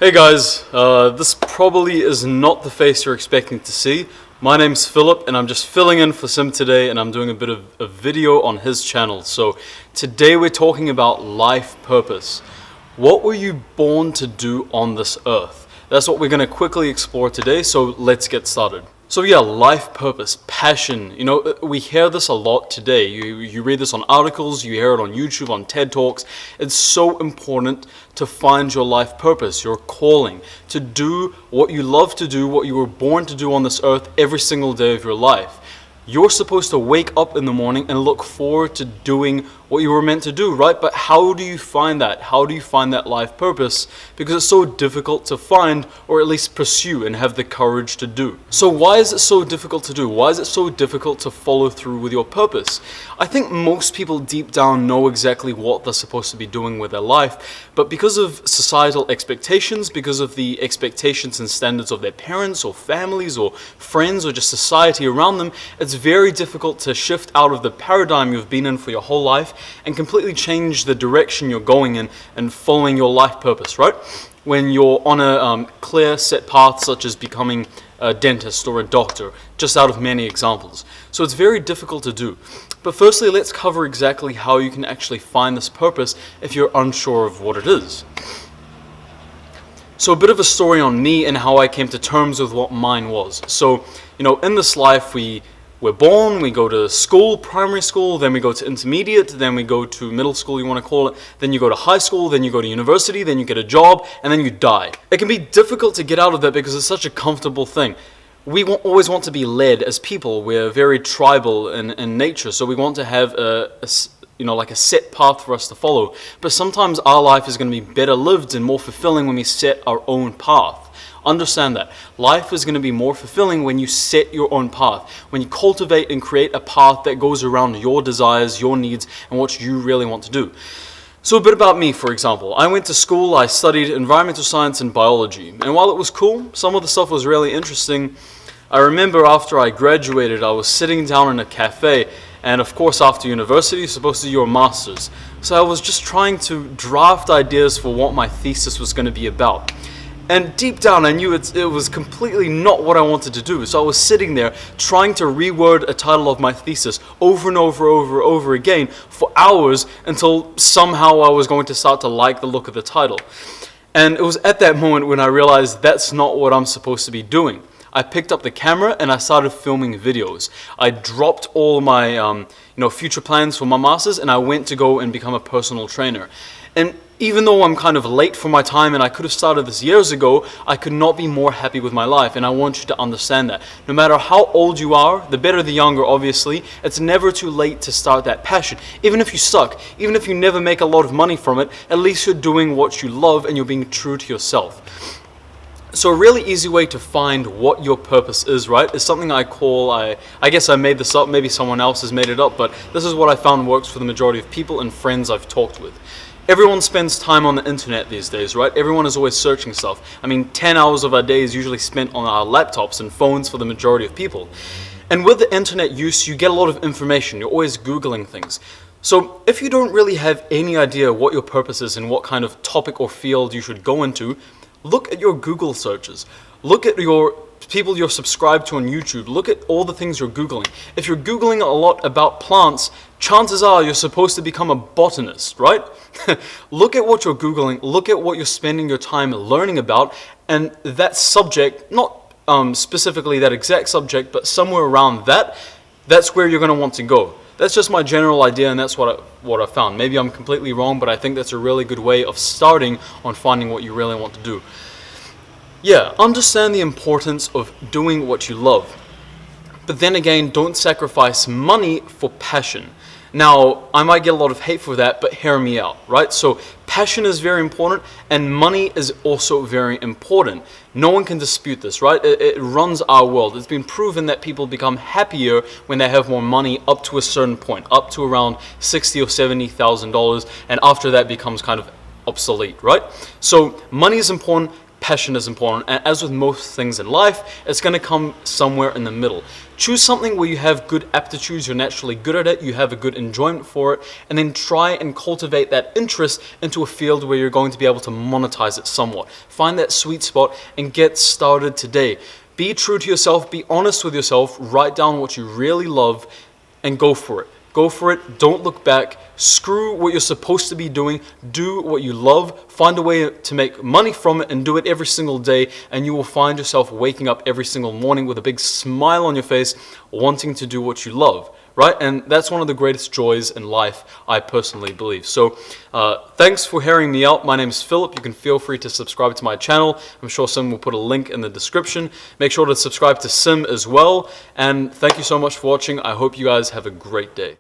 Hey guys, this probably is not the face you're expecting to see. My name's Philip and I'm just filling in for Sim today, and I'm doing a bit of a video on his channel. So today we're talking about life purpose. What were you born to do on this earth? That's what we're going to quickly explore today, so let's get started. So yeah, life purpose, passion. You know, we hear this a lot today. You read this on articles, you hear it on YouTube, on TED Talks. It's so important to find your life purpose, your calling, to do what you love to do, what you were born to do on this earth every single day of your life. You're supposed to wake up in the morning and look forward to doing what you were meant to do, right? But how do you find that? How do you find that life purpose? Because it's so difficult to find, or at least pursue and have the courage to do. So why is it so difficult to do? Why is it so difficult to follow through with your purpose? I think most people deep down know exactly what they're supposed to be doing with their life, but because of societal expectations, because of the expectations and standards of their parents or families or friends or just society around them, it's very difficult to shift out of the paradigm you've been in for your whole life and completely change the direction you're going in and following your life purpose, right? When you're on a clear set path, such as becoming a dentist or a doctor, just out of many examples. So it's very difficult to do. But firstly, let's cover exactly how you can actually find this purpose if you're unsure of what it is. So a bit of a story on me and how I came to terms with what mine was. So, you know, in this life, we're born, we go to school, primary school, then we go to intermediate, then we go to middle school, you want to call it, then you go to high school, then you go to university, then you get a job, and then you die. It can be difficult to get out of that because it's such a comfortable thing. We always want to be led as people. We're very tribal in nature, so we want to have like a set path for us to follow. But sometimes our life is going to be better lived and more fulfilling when we set our own path. Understand that. Life is going to be more fulfilling when you set your own path, when you cultivate and create a path that goes around your desires, your needs, and what you really want to do. So a bit about me, for example. I went to school, I studied environmental science and biology, and while it was cool, some of the stuff was really interesting. I remember after I graduated, I was sitting down in a cafe, and of course after university, you're supposed to do your master's. So I was just trying to draft ideas for what my thesis was going to be about. And deep down I knew it was completely not what I wanted to do. So I was sitting there trying to reword a title of my thesis over and over again for hours until somehow I was going to start to like the look of the title. And it was at that moment when I realized that's not what I'm supposed to be doing. I picked up the camera and I started filming videos. I dropped all my future plans for my masters and I went to go and become a personal trainer. And even though I'm kind of late for my time and I could have started this years ago, I could not be more happy with my life, and I want you to understand that. No matter how old you are, the better the younger obviously, it's never too late to start that passion. Even if you suck, even if you never make a lot of money from it, at least you're doing what you love and you're being true to yourself. So a really easy way to find what your purpose is, right, is something I call, I guess I made this up, maybe someone else has made it up, but this is what I found works for the majority of people and friends I've talked with. Everyone spends time on the internet these days, right? Everyone is always searching stuff. I mean, 10 hours of our day is usually spent on our laptops and phones for the majority of people. And with the internet use, you get a lot of information. You're always Googling things. So if you don't really have any idea what your purpose is and what kind of topic or field you should go into, look at your Google searches. Look at your people you're subscribed to on YouTube. Look at all the things you're Googling. If you're Googling a lot about plants, chances are you're supposed to become a botanist, right? Look at what you're Googling, look at what you're spending your time learning about, and that subject, not specifically that exact subject, but somewhere around that, that's where you're going to want to go. That's just my general idea, and that's what I found. Maybe I'm completely wrong, but I think that's a really good way of starting on finding what you really want to do. Yeah, understand the importance of doing what you love. But then again, don't sacrifice money for passion. Now, I might get a lot of hate for that, but hear me out, right? So passion is very important, and money is also very important. No one can dispute this, right? It runs our world. It's been proven that people become happier when they have more money up to a certain point, up to around $60,000 or $70,000, and after that becomes kind of obsolete, right? So money is important. passion is important. And as with most things in life, it's going to come somewhere in the middle. Choose something where you have good aptitudes, you're naturally good at it, you have a good enjoyment for it, and then try and cultivate that interest into a field where you're going to be able to monetize it somewhat. Find that sweet spot and get started today. Be true to yourself, be honest with yourself, write down what you really love, and go for it. Go for it, don't look back, screw what you're supposed to be doing, do what you love, find a way to make money from it and do it every single day, and you will find yourself waking up every single morning with a big smile on your face, wanting to do what you love, right? And that's one of the greatest joys in life, I personally believe. So thanks for hearing me out. My name is Philip. You can feel free to subscribe to my channel. I'm sure Sim will put a link in the description. Make sure to subscribe to Sim as well. And thank you so much for watching. I hope you guys have a great day.